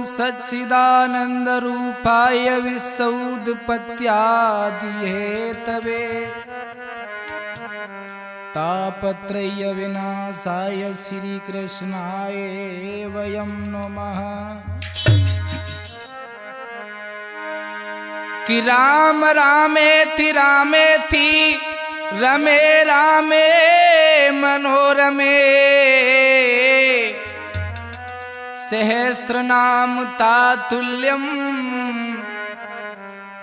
सच्चिदानंद रूपाय विसौदपत्यादिहेतवे तापत्रय विनाशाय श्री कृष्णाय वयं नमः। कि राम रामेति रामेति रमे रामे मनोरमे सहस्रनाम तातुल्यम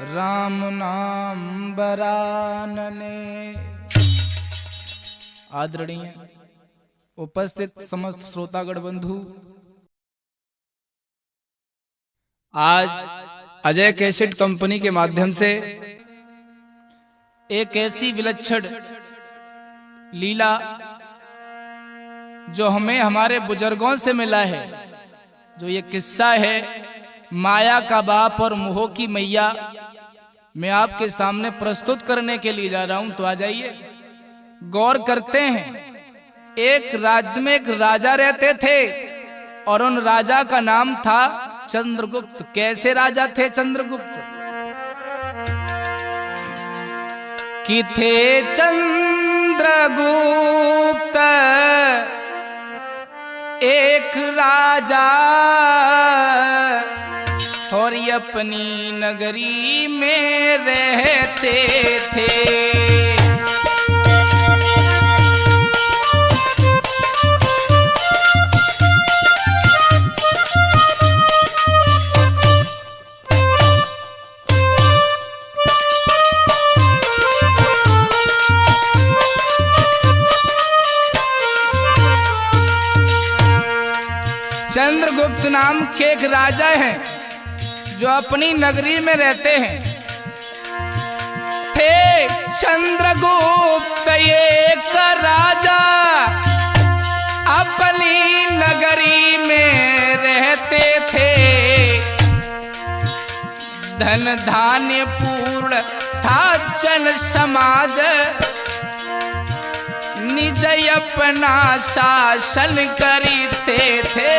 राम नाम बरानने। आदरणीय उपस्थित समस्त श्रोतागण बंधु, आज अजय कैसेट कंपनी के माध्यम से एक ऐसी विलक्षण लीला जो हमें हमारे बुजुर्गों से मिला है, जो ये किस्सा है माया का बाप और मोह की मैया, मैं आपके सामने प्रस्तुत करने के लिए जा रहा हूं। तो आ जाइए, गौर करते हैं। एक राज्य में एक राजा रहते थे और उन राजा का नाम था चंद्रगुप्त। कैसे राजा थे चंद्रगुप्त? कि थे चंद्रगुप्त एक राजा और अपनी नगरी में रहते थे। चंद्रगुप्त नाम के एक राजा हैं जो अपनी नगरी में रहते हैं। थे चंद्रगुप्त एक राजा अपनी नगरी में रहते थे। धन धान्य पूर्ण था जन समाज, निज अपना शासन करते थे।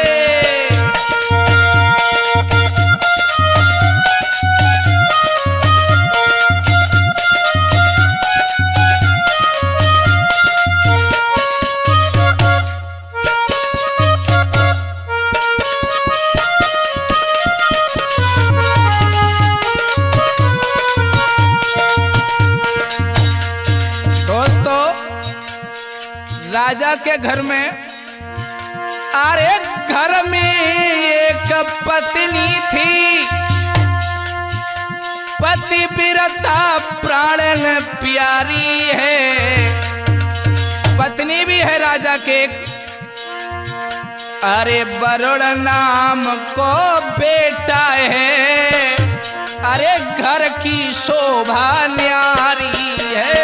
राजा के घर में, अरे घर में एक पत्नी थी, पतिव्रता प्राणन प्यारी है। पत्नी भी है राजा के, अरे वरुण नाम को बेटा है। अरे घर की शोभा न्यारी है।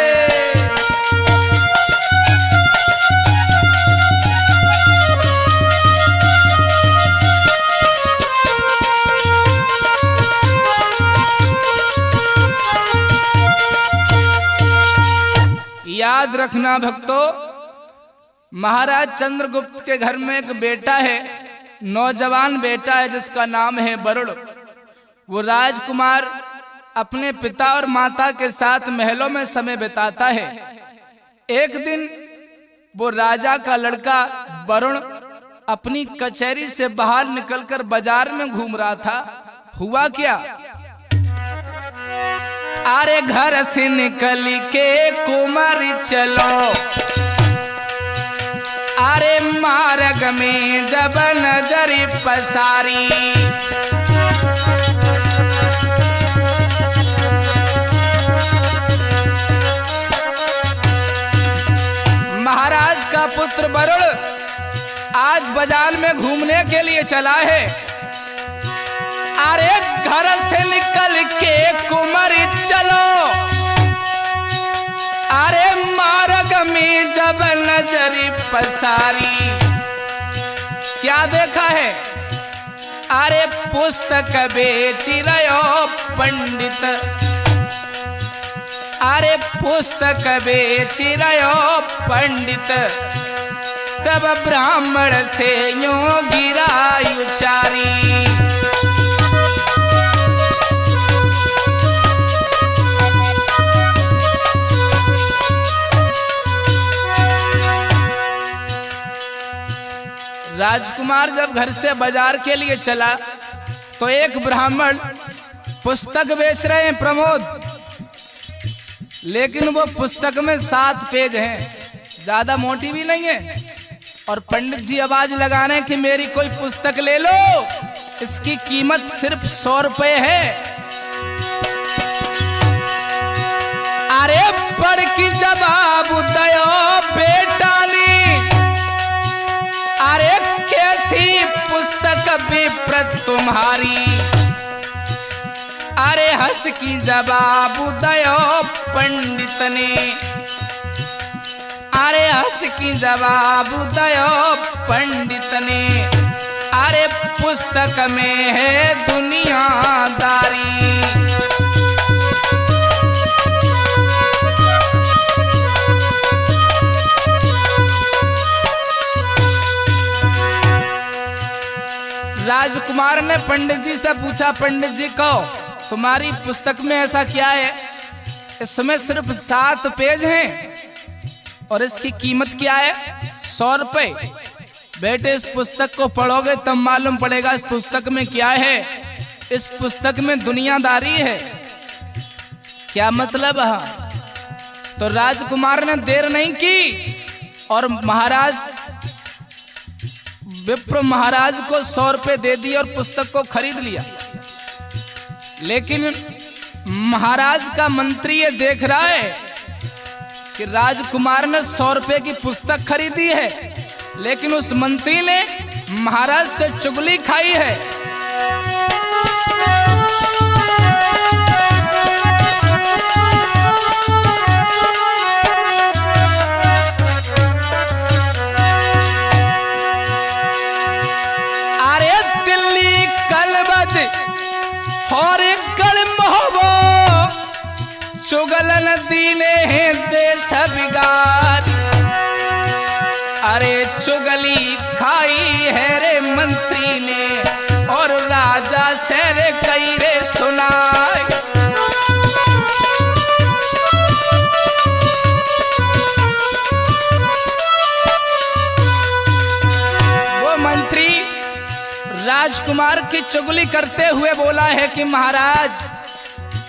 याद रखना भक्तों, महाराज चंद्रगुप्त के घर में एक बेटा है, नौजवान बेटा है जिसका नाम है वरुण। वो राजकुमार अपने पिता और माता के साथ महलों में समय बिताता है। एक दिन वो राजा का लड़का वरुण अपनी कचहरी से बाहर निकलकर बाजार में घूम रहा था। हुआ क्या, अरे घर से निकल के कुमार चलो, अरे मार्ग में जब नजर पसारी, महाराज का पुत्र वरुण आज बाजार में घूमने के लिए चला है। अरे घर से निकल के कुमार चलो, अरे मार्ग में जब नजर पसारी, क्या देखा है? अरे पुस्तक बेच रहो पंडित, अरे पुस्तक बेच रहो पंडित, तब ब्राह्मण से यूं गिरा उचारी। राजकुमार जब घर से बाजार के लिए चला तो एक ब्राह्मण पुस्तक बेच रहे हैं प्रमोद, लेकिन वो पुस्तक में 7 पेज हैं, ज्यादा मोटी भी नहीं है। और पंडित जी आवाज लगाने कि मेरी कोई पुस्तक ले लो, इसकी कीमत सिर्फ 100 रुपए है। अरे पढ़ की जवाब दयो बेटाली, अरे कैसी पुस्तक विप्र तुम्हारी। अरे हंस की जवाब दयो पंडित ने, अरे हंस की जवाब दयो पंडित ने। अरे पुस्तक में है दुनियादारी। राजकुमार ने पंडित जी से पूछा, पंडित जी कहो तुम्हारी पुस्तक में ऐसा क्या है, इसमें सिर्फ 7 पेज हैं और इसकी कीमत क्या है, 100 रुपए। बेटे इस पुस्तक को पढ़ोगे तब मालूम पड़ेगा इस पुस्तक में क्या है। इस पुस्तक में दुनियादारी है। क्या मतलब है? तो राजकुमार ने देर नहीं की और विप्र महाराज को 100 रुपए दे दिए और पुस्तक को खरीद लिया। लेकिन महाराज का मंत्री ये देख रहा है कि राजकुमार ने 100 रुपए की पुस्तक खरीदी है, लेकिन उस मंत्री ने महाराज से चुगली खाई है। अरे दिल्ली कलबद और चुगलन दीने हैं देश बिगाड़। अरे चुगली खाई है रे मंत्री ने और राजा से रे कई रे सुनाए। वो मंत्री राजकुमार की चुगली करते हुए बोला है कि महाराज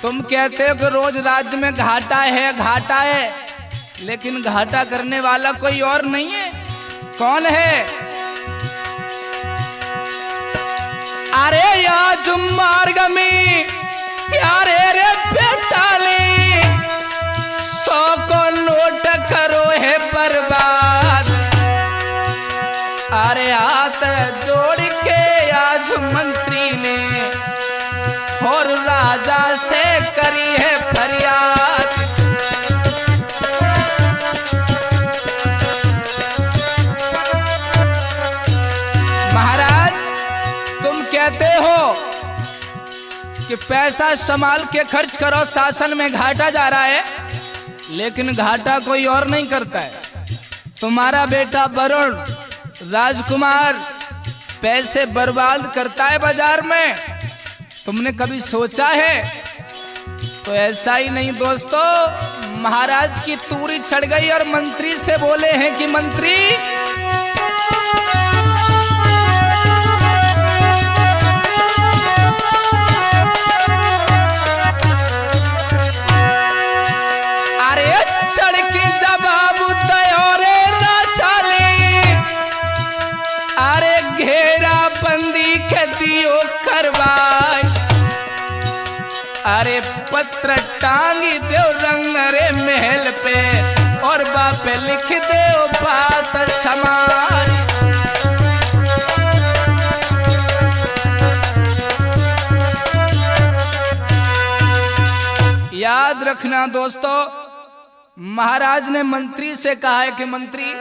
तुम कहते हो कि रोज राज्य में घाटा है, लेकिन घाटा करने वाला कोई और नहीं है। कौन है? अरे आज मार्ग में प्यारे रे बेटाली 100 को नोट करो है बर्बाद। अरे हाथ जोड़ के आज मंत्री ने और राजा से करी है फरियाद। महाराज तुम कहते हो कि पैसा संभाल के खर्च करो, शासन में घाटा जा रहा है, लेकिन घाटा कोई और नहीं करता है। तुम्हारा बेटा वरुण राजकुमार पैसे बर्बाद करता है बाजार में, तुमने कभी सोचा है? तो ऐसा ही नहीं दोस्तों, महाराज की तूरी चढ़ गई और मंत्री से बोले हैं कि मंत्री अरे चढ़ की जवाब दयो रे राजाली। अरे घेरा बंदी के दियो करवाए। अरे पत्र टांगी दो रंग रे महल पे और बापे लिख दो बात समाज। याद रखना दोस्तों, महाराज ने मंत्री से कहा है कि मंत्री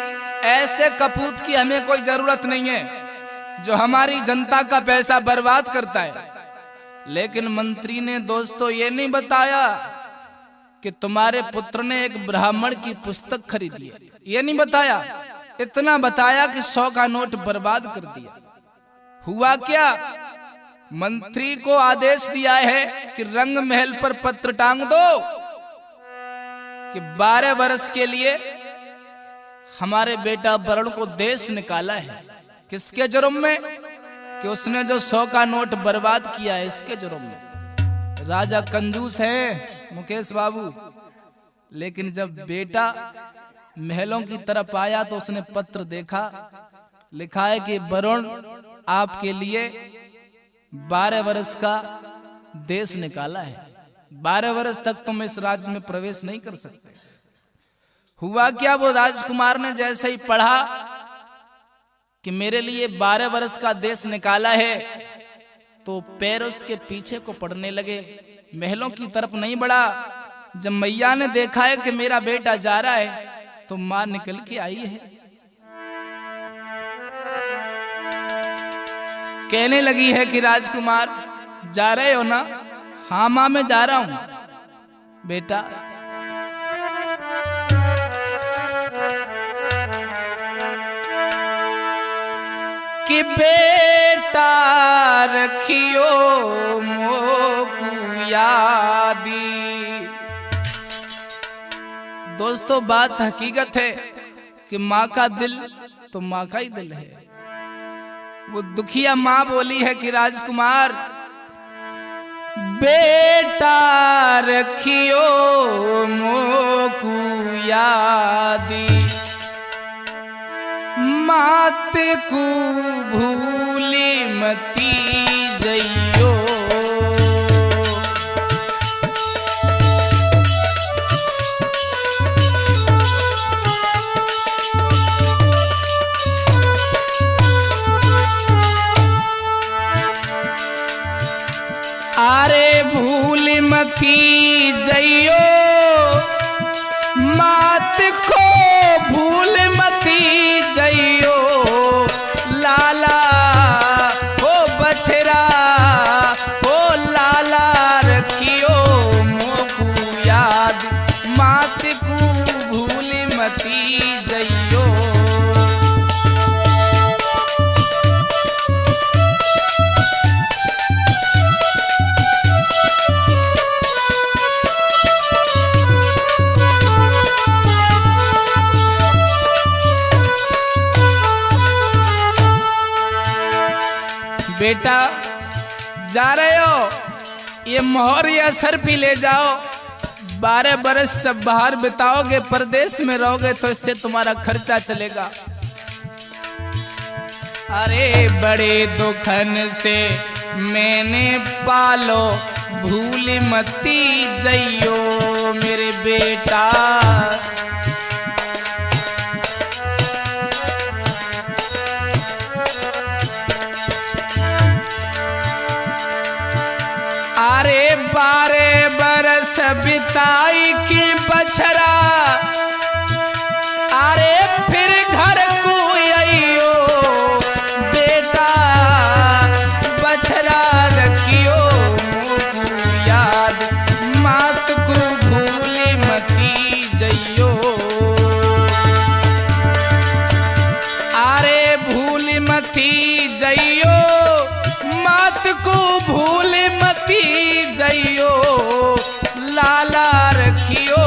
ऐसे कपूत की हमें कोई जरूरत नहीं है जो हमारी जनता का पैसा बर्बाद करता है। लेकिन मंत्री ने दोस्तों ये नहीं बताया कि तुम्हारे पुत्र ने एक ब्राह्मण की पुस्तक खरीदी है, ये नहीं बताया। इतना बताया कि 100 का नोट बर्बाद कर दिया। हुआ क्या? मंत्री को आदेश दिया है कि रंग महल पर पत्र टांग दो कि 12 वर्ष के लिए हमारे बेटा वरुण को देश निकाला है, किसके जुर्म में? कि उसने जो 100 का नोट बर्बाद किया है, इसके जुर्म में। राजा कंजूस है मुकेश बाबू, लेकिन जब बेटा महलों की तरफ आया तो उसने पत्र देखा, लिखा है कि वरुण आपके लिए 12 वर्ष का देश निकाला है, 12 वर्ष तक तुम इस राज्य में प्रवेश नहीं कर सकते। हुआ क्या, वो राजकुमार ने जैसे ही पढ़ा कि मेरे लिए 12 वर्ष का देश निकाला है, तो पैर उसके पीछे को पड़ने लगे, महलों की तरफ नहीं बढ़ा। जब मैया ने देखा है कि मेरा बेटा जा रहा है, तो मां निकल के आई है, कहने लगी है कि राजकुमार जा रहे हो ना? हाँ मां मैं जा रहा हूं। बेटा कि बेटा रखियो मोकू यादी। दोस्तों बात हकीकत है कि माँ का दिल तो माँ का ही दिल है। वो दुखिया माँ बोली है कि राजकुमार बेटा रखियो मोकू यादी, मात को भूली मती जइयो। अरे भूल मती जइयो, मात को भूल मती जइयो। लाला हो बछरा हो लाला रखियो मोकू याद, मात को भूल मती जइयो। बेटा जा रहे हो, ये मोहर या सर भी ले जाओ, 12 बरस जब बाहर बिताओगे, परदेश में रहोगे, तो इससे तुम्हारा खर्चा चलेगा। अरे बड़े दुखन से मैंने पालो, भूल मती जइयो मेरे बेटा। अरे 12 बरस बिताई की बछरा, अरे फिर घर को आइयो बेटा, बछरा रखियो याद, मात को भूल मती जइयो। अरे भूल मती जइयो, मात को भूल मती जइयो। लाला रखियो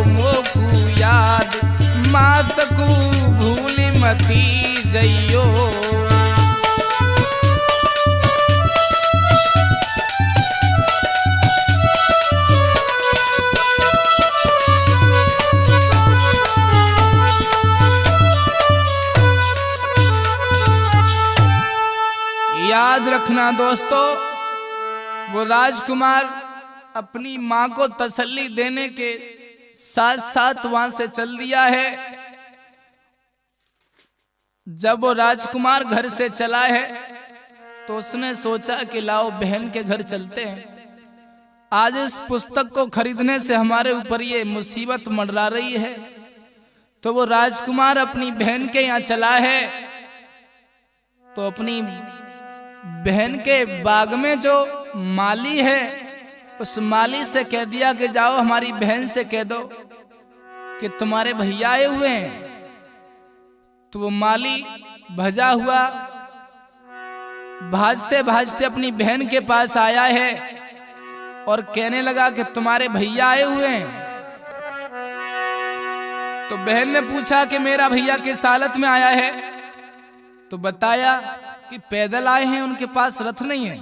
मोकू याद, मात को भूल मती जइयो। याद रखना दोस्तों, वो राजकुमार अपनी मां को तसल्ली देने के साथ साथ वहां से चल दिया है। जब वो राजकुमार घर से चला है तो उसने सोचा कि लाओ बहन के घर चलते हैं। आज इस पुस्तक को खरीदने से हमारे ऊपर ये मुसीबत मंडरा रही है। तो वो राजकुमार अपनी बहन के यहाँ चला है, तो अपनी बहन के बाग में जो माली है, उस माली से कह दिया कि जाओ हमारी बहन से कह दो कि तुम्हारे भैया आए हुए हैं। तो वो माली भजा हुआ भाजते भाजते अपनी बहन के पास आया है और कहने लगा कि तुम्हारे भैया आए हुए हैं। तो बहन ने पूछा कि मेरा भैया किस हालत में आया है? तो बताया कि पैदल आए हैं, उनके पास रथ नहीं है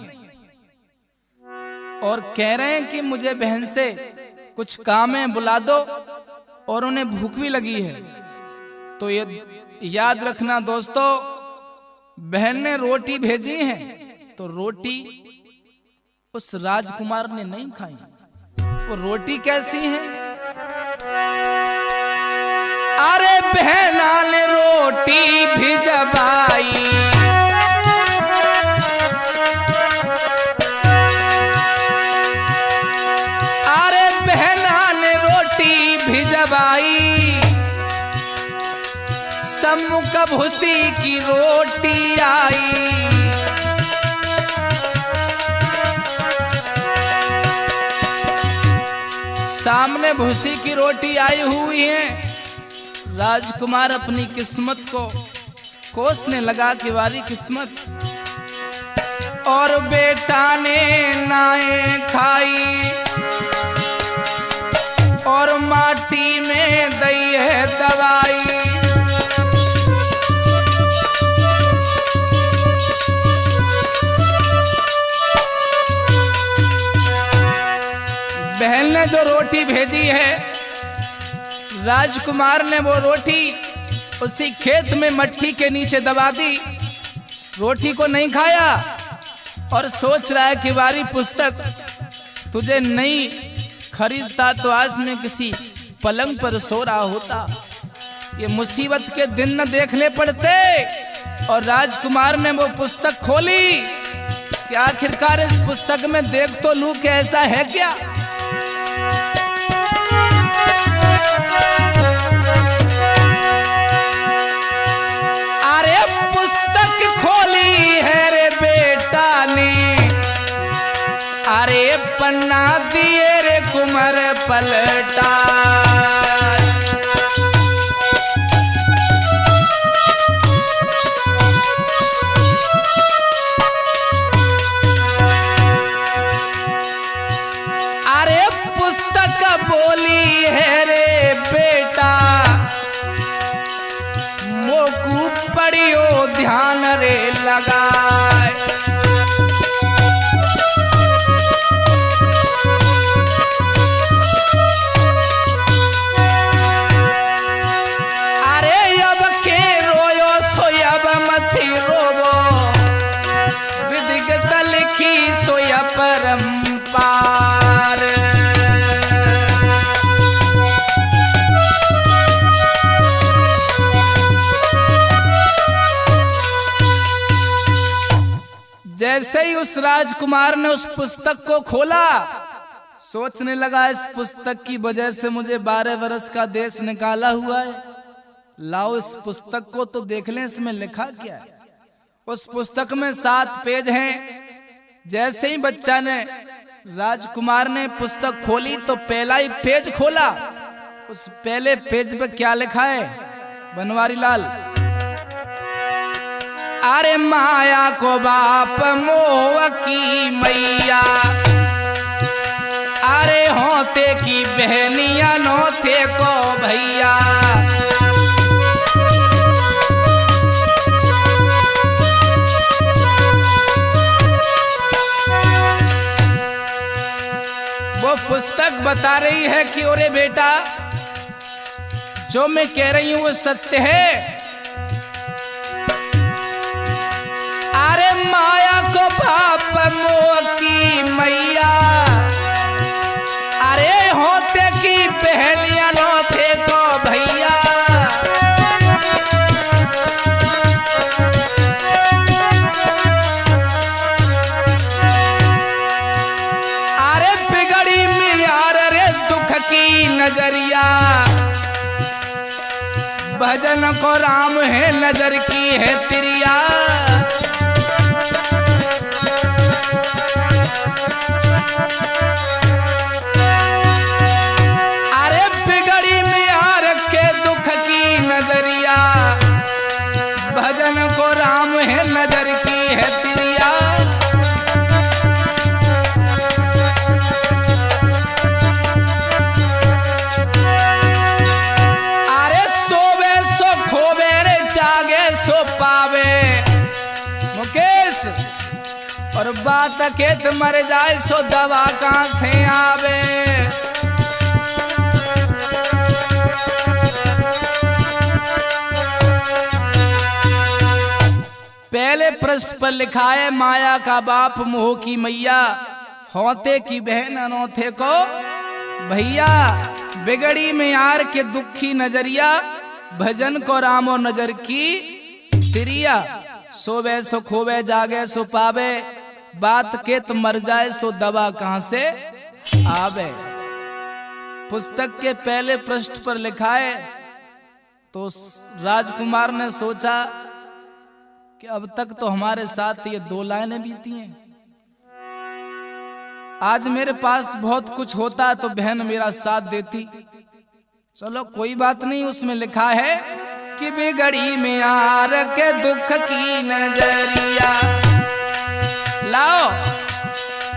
और कह रहे हैं कि मुझे बहन से कुछ काम है, बुला दो, और उन्हें भूख भी लगी है। तो ये याद रखना दोस्तों, बहन ने रोटी भेजी है तो रोटी उस राजकुमार ने नहीं खाई। वो रोटी कैसी है? अरे बहना ने रोटी भिजवाई, अरे बहना ने रोटी भिजवाई, सम्मुख भूसी की रोटी आई। सामने भूसी की रोटी आई हुई है। राजकुमार अपनी किस्मत को कोसने लगा कि वारी किस्मत, और बेटा ने नाए खाई और माटी में दई है दवाई। बहन ने जो रोटी भेजी है, राजकुमार ने वो रोटी उसी खेत में मट्टी के नीचे दबा दी, रोटी को नहीं खाया और सोच रहा है कि वारी पुस्तक तुझे नहीं खरीदता तो आज मैं किसी पलंग पर सो रहा होता, ये मुसीबत के दिन न देखने पड़ते। और राजकुमार ने वो पुस्तक खोली कि आखिरकार इस पुस्तक में देख तो लूं कि ऐसा है क्या। अरे पुस्तक खोली है रे बेटा ने, अरे पन्ना दिए रे कुमर पलटा। अरे पुस्तक बोली है रे बेटा, मोकू पड़ियो ध्यान रे लगाए। अरे अब के रोयो सोयब मथी रोवो, विधिगत लिखी सोया परम्पार। जैसे ही उस राजकुमार ने उस पुस्तक को खोला, सोचने लगा इस पुस्तक की वजह से मुझे 12 वर्ष का देश निकाला हुआ है, लाओ इस पुस्तक को तो देख लें इसमें लिखा क्या है। उस पुस्तक में 7 पेज हैं। जैसे ही बच्चा ने राजकुमार ने पुस्तक खोली तो पहला ही पेज खोला, उस पहले पेज पे क्या लिखा है बनवारी लाल? अरे माया को बाप मोह की मैया, अरे होते की बहनिया नोते को भैया। वो पुस्तक बता रही है कि ओरे बेटा, जो मैं कह रही हूं वो सत्य है। अरे माया को बाप मोह की मैया, अरे होते की पहलिया नोते को भैया। अरे बिगड़ी मियार रे दुख की नजरिया, भजन को राम है नजर की है तिरिया। अरे बिगड़ी मियार के दुख की नजरिया, भजन को राम है नजर की है तिरिया। अरे सोवे सो खोवे रे जागे सो पावे, और बात खेत मर जाए सो दवा कहां से आवे। पहले पृष्ठ पर लिखा है माया का बाप मोह की मैया, होते की बहन अनोथे को भैया। बिगड़ी में यार के दुखी नजरिया, भजन को रामो नजर की तिरिया। सोवे सो खोवे जागे सो पावे, बात केत मर जाए सो दवा कहां से आवे। पुस्तक के पहले पृष्ठ पर लिखा है। तो राजकुमार ने सोचा कि अब तक तो हमारे साथ ये 2 लाइनें बीती हैं, आज मेरे पास बहुत कुछ होता तो बहन मेरा साथ देती। चलो कोई बात नहीं। उसमें लिखा है कि बिगड़ी में यार के दुख की नजरिया। लाओ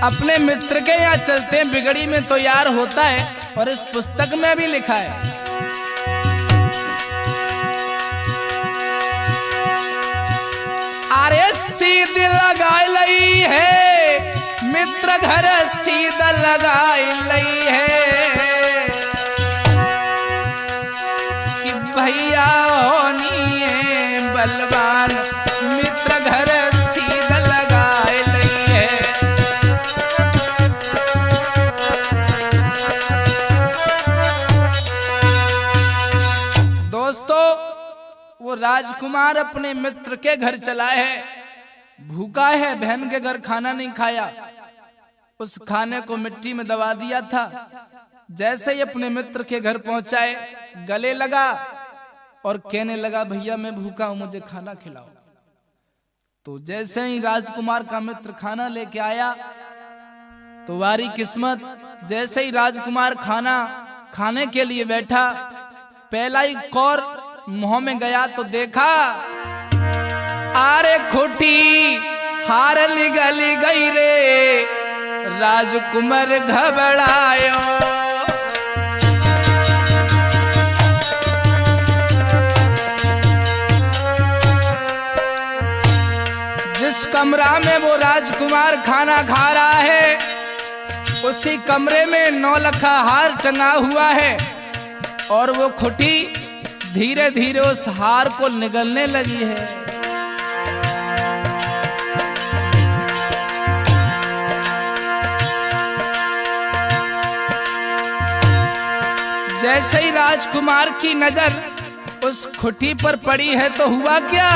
अपने मित्र के यहाँ चलते हैं, बिगड़ी में तो यार होता है। और इस पुस्तक में भी लिखा है अरे सीध लगाई लई है, मित्र घर सीध लगाई लई है कि भैया होनी है बलवान, मित्र घर सीध लगाई लई है। दोस्तों वो राजकुमार अपने मित्र के घर चला है, भूखा है, बहन के घर खाना नहीं खाया। उस खाने को मिट्टी में दबा दिया था। जैसे ही अपने मित्र के घर पहुंचाए, गले लगा और कहने लगा भैया मैं भूखा हूं, मुझे खाना खिलाओ। तो जैसे ही राजकुमार का मित्र खाना लेके आया तो वारी किस्मत, जैसे ही राजकुमार खाना खाने के लिए बैठा, पहला ही कौर मुंह में गया तो देखा आरे खोटी हार निगल गई रे, राजकुमार घबरायो। जिस कमरा में वो राजकुमार खाना खा रहा है, उसी कमरे में 9 लखा हार टंगा हुआ है और वो खुटी धीरे धीरे उस हार को निगलने लगी है। जैसे ही राजकुमार की नजर उस खुटी पर पड़ी है तो हुआ क्या,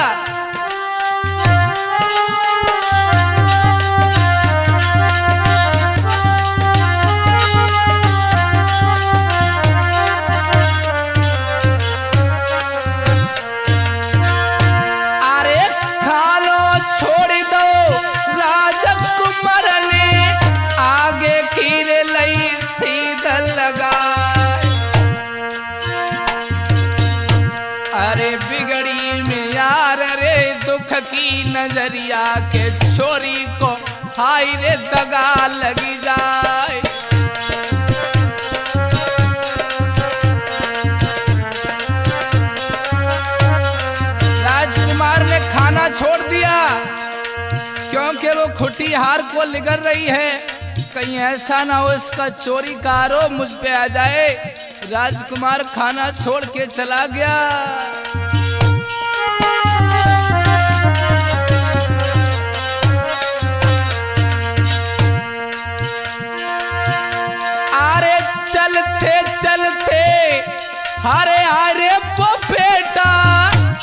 नजरिया के छोरी को हाय रे दगा लगी जाए। राजकुमार ने खाना छोड़ दिया क्योंकि वो खुटी हार को लिगड़ रही है, कहीं ऐसा ना हो इसका चोरी का आरोप मुझ पे आ जाए। राजकुमार खाना छोड़ के चला गया। हरे हरे बेटा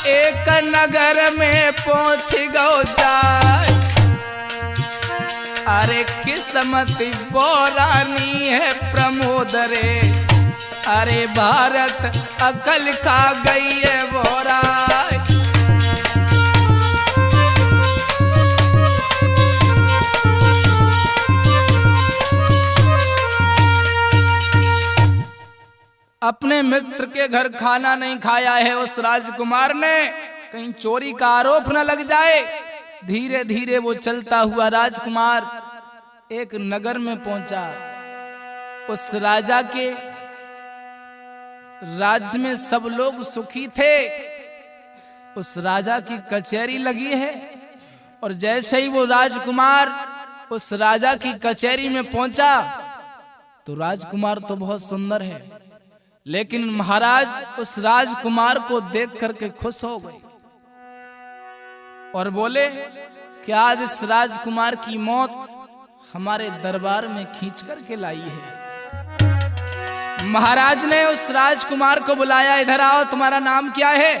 एक नगर में पहुंच गो जाए। अरे किस्मत बोरानी है प्रमोद रे, अरे भारत अकल खा गई है बोरा। अपने मित्र के घर खाना नहीं खाया है उस राजकुमार ने, कहीं चोरी का आरोप न लग जाए। धीरे धीरे वो चलता हुआ राजकुमार एक नगर में पहुंचा। उस राजा के राज्य में सब लोग सुखी थे। उस राजा की कचहरी लगी है और जैसे ही वो राजकुमार उस राजा की कचहरी में पहुंचा तो राजकुमार तो बहुत सुंदर है, लेकिन महाराज उस राजकुमार को देख करके खुश हो गए और बोले कि आज इस राजकुमार की मौत हमारे दरबार में खींच करके लाई है। महाराज ने उस राजकुमार को बुलाया, इधर आओ, तुम्हारा नाम क्या है?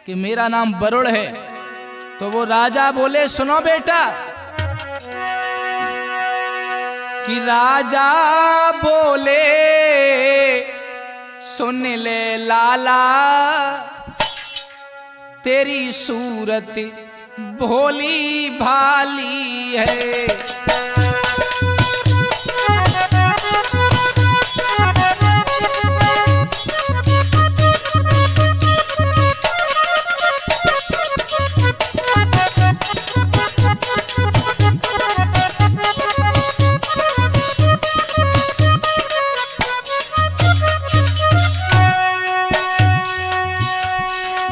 कि मेरा नाम वरुण है। तो वो राजा बोले, सुनो बेटा। कि राजा बोले, सुन ले लाला, तेरी सूरत भोली भाली है।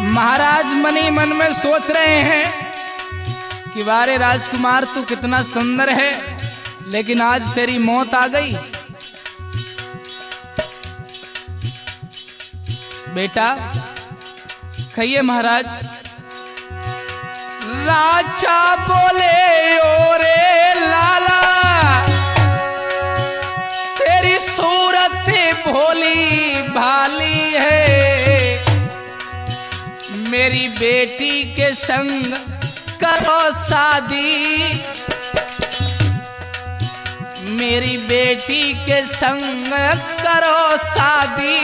महाराज मनी मन में सोच रहे हैं कि वारे राजकुमार तू कितना सुंदर है, लेकिन आज तेरी मौत आ गई। बेटा कहिए महाराज। राजा बोले, ओरे लाला, तेरी सूरत भोली भाली है। मेरी बेटी के संग करो शादी, मेरी बेटी के संग करो शादी।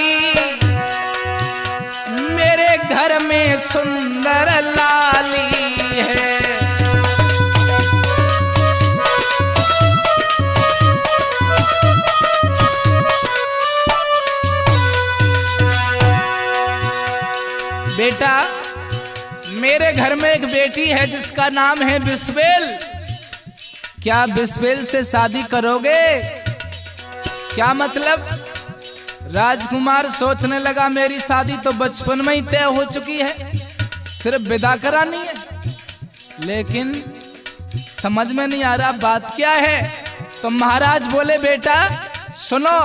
मेरे घर में सुंदर लाली है। बेटा मेरे घर में एक बेटी है जिसका नाम है बिस्बेल। क्या बिस्बेल से शादी करोगे? क्या मतलब? राजकुमार सोचने लगा मेरी शादी तो बचपन में ही तय हो चुकी है, सिर्फ विदा करानी है। लेकिन समझ में नहीं आ रहा बात क्या है। तो महाराज बोले, बेटा सुनो,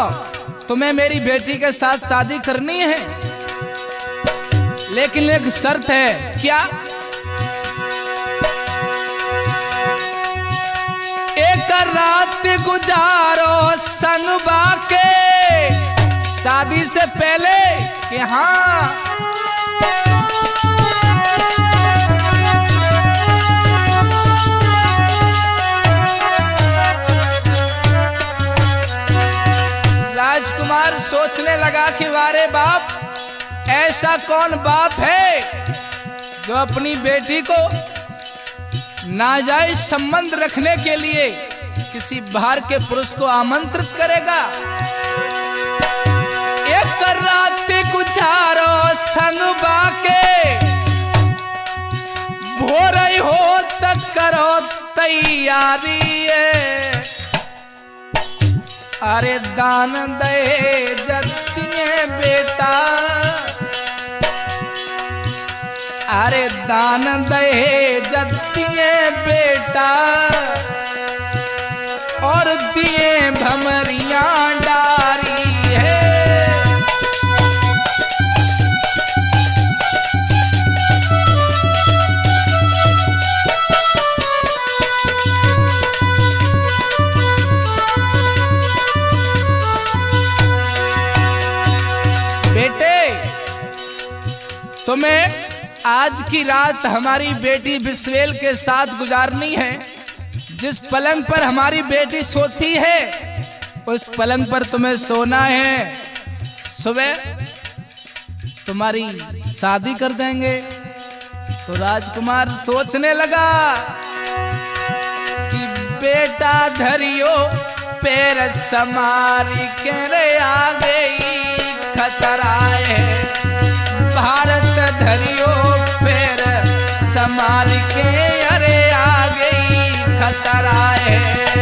तुम्हें मेरी बेटी के साथ शादी करनी है, लेकिन एक शर्त है। क्या? एक रात गुजारो संग बाके, शादी से पहले। कि हाँ। राजकुमार सोचने लगा कि वारे बाप, ऐसा कौन बाप है जो अपनी बेटी को नाजायज संबंध रखने के लिए किसी बाहर के पुरुष को आमंत्रित करेगा। एक रात गुजारो संग बाके, भोर हो तक करो तैयारी। अरे दान दे जतिए बेटा, अरे दान दे जतिए बेटा, और दिए भमरियां डारी है। बेटे तुम्हें आज की रात हमारी बेटी बिस्बेल के साथ गुजारनी है। जिस पलंग पर हमारी बेटी सोती है उस पलंग पर तुम्हें सोना है। सुबह तुम्हारी शादी कर देंगे। तो राजकुमार सोचने लगा कि बेटा धरियो पैर समारी के रे आ गई खतरा है। भारत धरियो पैर समार के अरे आ गई खतरा है।